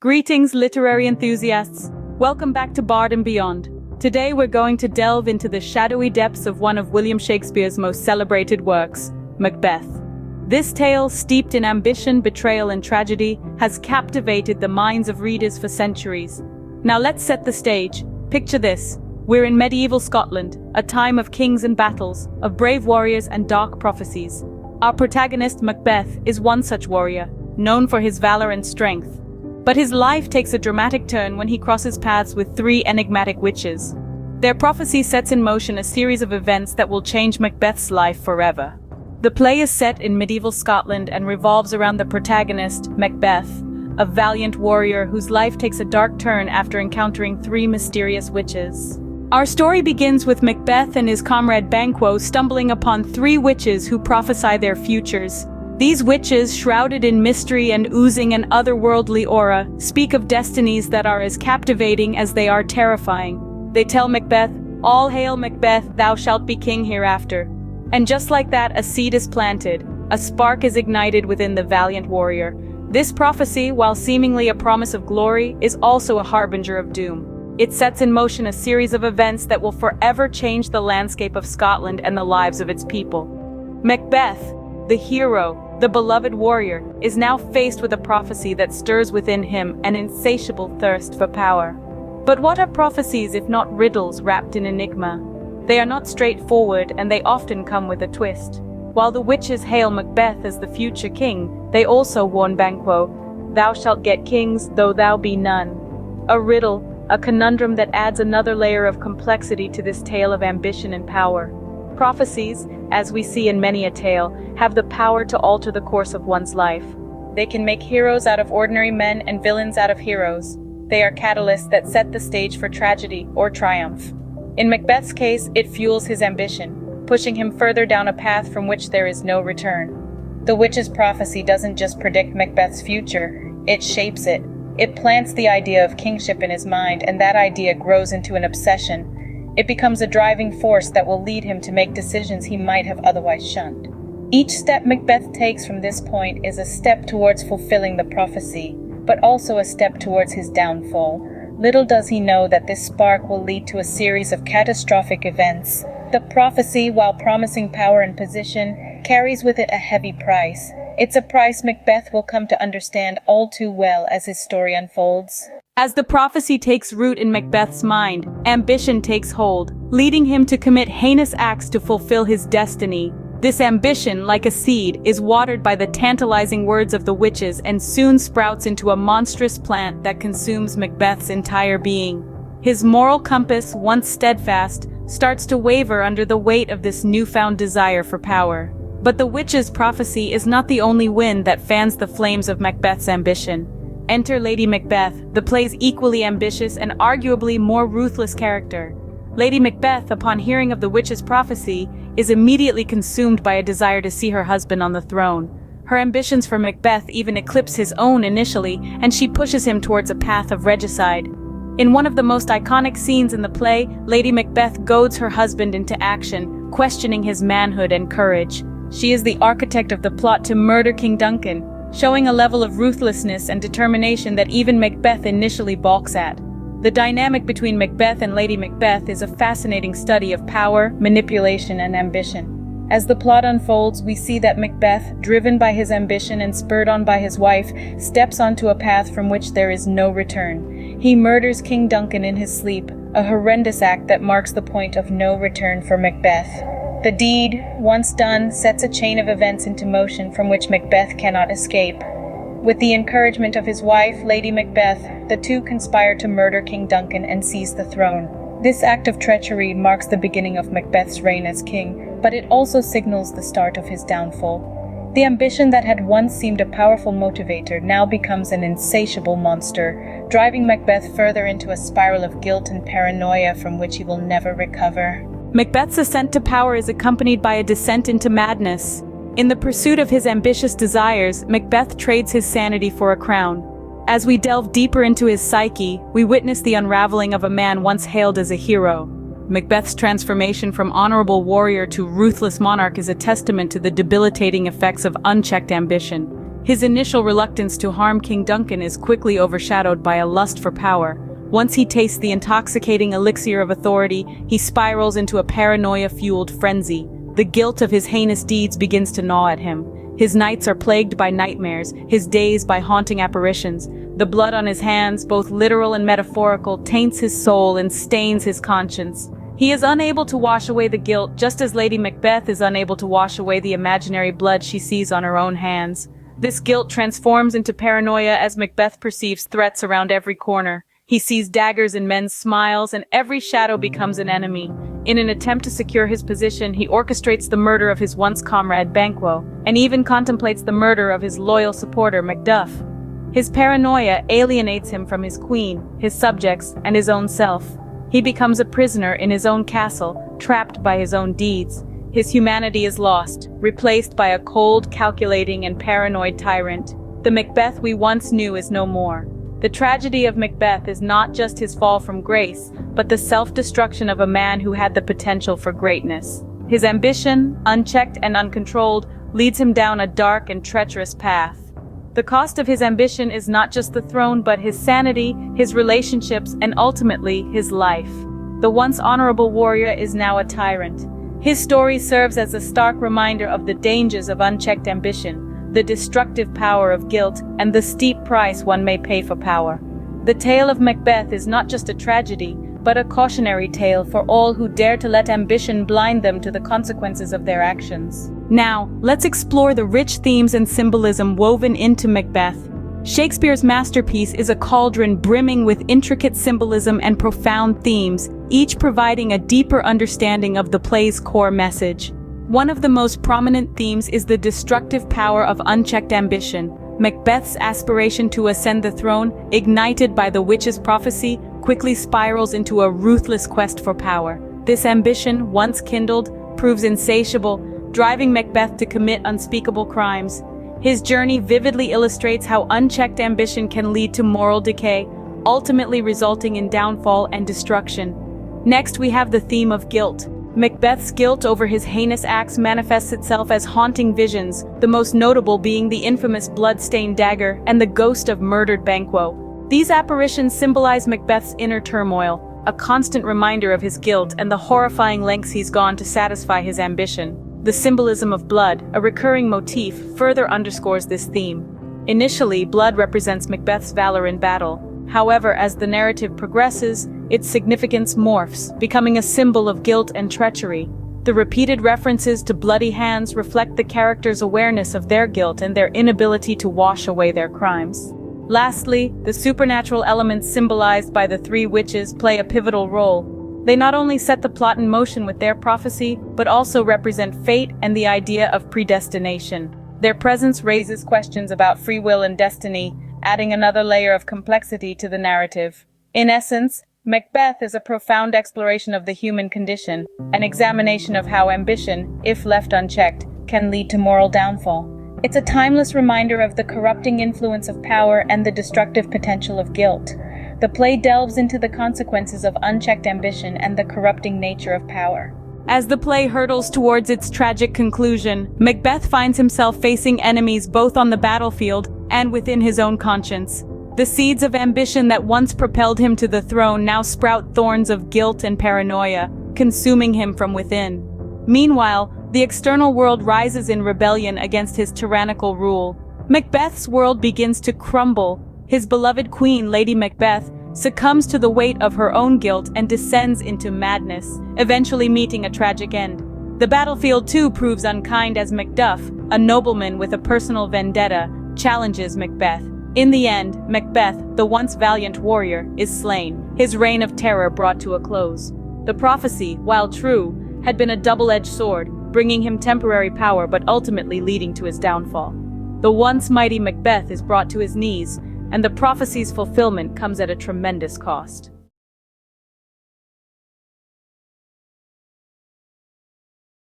Greetings, literary enthusiasts. Welcome back to Bard and Beyond. Today we're going to delve into the shadowy depths of one of William Shakespeare's most celebrated works, Macbeth. This tale, steeped in ambition, betrayal, and tragedy, has captivated the minds of readers for centuries. Now let's set the stage. Picture this. We're in medieval Scotland, a time of kings and battles, of brave warriors and dark prophecies. Our protagonist, Macbeth, is one such warrior, known for his valor and strength. But his life takes a dramatic turn when he crosses paths with three enigmatic witches. Their prophecy sets in motion a series of events that will change Macbeth's life forever. The play is set in medieval Scotland and revolves around the protagonist, Macbeth, a valiant warrior whose life takes a dark turn after encountering three mysterious witches. Our story begins with Macbeth and his comrade Banquo stumbling upon three witches who prophesy their futures. These witches, shrouded in mystery and oozing an otherworldly aura, speak of destinies that are as captivating as they are terrifying. They tell Macbeth, "All hail Macbeth, thou shalt be king hereafter." And just like that, a seed is planted, a spark is ignited within the valiant warrior. This prophecy, while seemingly a promise of glory, is also a harbinger of doom. It sets in motion a series of events that will forever change the landscape of Scotland and the lives of its people. Macbeth, the hero, the beloved warrior, is now faced with a prophecy that stirs within him an insatiable thirst for power. But what are prophecies if not riddles wrapped in enigma? They are not straightforward, and they often come with a twist. While the witches hail Macbeth as the future king, they also warn Banquo, "Thou shalt get kings, though thou be none." A riddle, a conundrum that adds another layer of complexity to this tale of ambition and power. Prophecies, as we see in many a tale, have the power to alter the course of one's life. They can make heroes out of ordinary men and villains out of heroes. They are catalysts that set the stage for tragedy or triumph. In Macbeth's case, it fuels his ambition, pushing him further down a path from which there is no return. The witch's prophecy doesn't just predict Macbeth's future, it shapes it. It plants the idea of kingship in his mind, and that idea grows into an obsession. It becomes a driving force that will lead him to make decisions he might have otherwise shunned. Each step Macbeth takes from this point is a step towards fulfilling the prophecy, but also a step towards his downfall. Little does he know that this spark will lead to a series of catastrophic events. The prophecy, while promising power and position, carries with it a heavy price. It's a price Macbeth will come to understand all too well as his story unfolds. As the prophecy takes root in Macbeth's mind, ambition takes hold, leading him to commit heinous acts to fulfill his destiny. This ambition, like a seed, is watered by the tantalizing words of the witches and soon sprouts into a monstrous plant that consumes Macbeth's entire being. His moral compass, once steadfast, starts to waver under the weight of this newfound desire for power. But the witch's prophecy is not the only wind that fans the flames of Macbeth's ambition. Enter Lady Macbeth, the play's equally ambitious and arguably more ruthless character. Lady Macbeth, upon hearing of the witch's prophecy, is immediately consumed by a desire to see her husband on the throne. Her ambitions for Macbeth even eclipse his own initially, and she pushes him towards a path of regicide. In one of the most iconic scenes in the play, Lady Macbeth goads her husband into action, questioning his manhood and courage. She is the architect of the plot to murder King Duncan, showing a level of ruthlessness and determination that even Macbeth initially balks at. The dynamic between Macbeth and Lady Macbeth is a fascinating study of power, manipulation, and ambition. As the plot unfolds, we see that Macbeth, driven by his ambition and spurred on by his wife, steps onto a path from which there is no return. He murders King Duncan in his sleep, a horrendous act that marks the point of no return for Macbeth. The deed, once done, sets a chain of events into motion from which Macbeth cannot escape. With the encouragement of his wife, Lady Macbeth, the two conspire to murder King Duncan and seize the throne. This act of treachery marks the beginning of Macbeth's reign as king, but it also signals the start of his downfall. The ambition that had once seemed a powerful motivator now becomes an insatiable monster, driving Macbeth further into a spiral of guilt and paranoia from which he will never recover. Macbeth's ascent to power is accompanied by a descent into madness. In the pursuit of his ambitious desires, Macbeth trades his sanity for a crown. As we delve deeper into his psyche, we witness the unraveling of a man once hailed as a hero. Macbeth's transformation from honorable warrior to ruthless monarch is a testament to the debilitating effects of unchecked ambition. His initial reluctance to harm King Duncan is quickly overshadowed by a lust for power. Once he tastes the intoxicating elixir of authority, he spirals into a paranoia-fueled frenzy. The guilt of his heinous deeds begins to gnaw at him. His nights are plagued by nightmares, his days by haunting apparitions. The blood on his hands, both literal and metaphorical, taints his soul and stains his conscience. He is unable to wash away the guilt, just as Lady Macbeth is unable to wash away the imaginary blood she sees on her own hands. This guilt transforms into paranoia as Macbeth perceives threats around every corner. He sees daggers in men's smiles, and every shadow becomes an enemy. In an attempt to secure his position, he orchestrates the murder of his once comrade Banquo, and even contemplates the murder of his loyal supporter Macduff. His paranoia alienates him from his queen, his subjects, and his own self. He becomes a prisoner in his own castle, trapped by his own deeds. His humanity is lost, replaced by a cold, calculating, and paranoid tyrant. The Macbeth we once knew is no more. The tragedy of Macbeth is not just his fall from grace, but the self-destruction of a man who had the potential for greatness. His ambition, unchecked and uncontrolled, leads him down a dark and treacherous path. The cost of his ambition is not just the throne, but his sanity, his relationships, and ultimately his life. The once honorable warrior is now a tyrant. His story serves as a stark reminder of the dangers of unchecked ambition, the destructive power of guilt, and the steep price one may pay for power. The tale of Macbeth is not just a tragedy, but a cautionary tale for all who dare to let ambition blind them to the consequences of their actions. Now, let's explore the rich themes and symbolism woven into Macbeth. Shakespeare's masterpiece is a cauldron brimming with intricate symbolism and profound themes, each providing a deeper understanding of the play's core message. One of the most prominent themes is the destructive power of unchecked ambition. Macbeth's aspiration to ascend the throne, ignited by the witch's prophecy, quickly spirals into a ruthless quest for power. This ambition, once kindled, proves insatiable, driving Macbeth to commit unspeakable crimes. His journey vividly illustrates how unchecked ambition can lead to moral decay, ultimately resulting in downfall and destruction. Next, we have the theme of guilt. Macbeth's guilt over his heinous acts manifests itself as haunting visions, the most notable being the infamous blood-stained dagger and the ghost of murdered Banquo. These apparitions symbolize Macbeth's inner turmoil, a constant reminder of his guilt and the horrifying lengths he's gone to satisfy his ambition. The symbolism of blood, a recurring motif, further underscores this theme. Initially, blood represents Macbeth's valor in battle. However, as the narrative progresses, its significance morphs, becoming a symbol of guilt and treachery. The repeated references to bloody hands reflect the character's awareness of their guilt and their inability to wash away their crimes. Lastly, the supernatural elements symbolized by the three witches play a pivotal role. They not only set the plot in motion with their prophecy, but also represent fate and the idea of predestination. Their presence raises questions about free will and destiny, adding another layer of complexity to the narrative. In essence, Macbeth is a profound exploration of the human condition, an examination of how ambition, if left unchecked, can lead to moral downfall. It's a timeless reminder of the corrupting influence of power and the destructive potential of guilt. The play delves into the consequences of unchecked ambition and the corrupting nature of power. As the play hurtles towards its tragic conclusion, Macbeth finds himself facing enemies both on the battlefield and within his own conscience. The seeds of ambition that once propelled him to the throne now sprout thorns of guilt and paranoia, consuming him from within. Meanwhile, the external world rises in rebellion against his tyrannical rule. Macbeth's world begins to crumble. His beloved queen, Lady Macbeth, succumbs to the weight of her own guilt and descends into madness, eventually meeting a tragic end. The battlefield too proves unkind as Macduff, a nobleman with a personal vendetta, challenges Macbeth. In the end, Macbeth, the once valiant warrior, is slain, his reign of terror brought to a close. The prophecy, while true, had been a double-edged sword, bringing him temporary power but ultimately leading to his downfall. The once mighty Macbeth is brought to his knees, and the prophecy's fulfillment comes at a tremendous cost.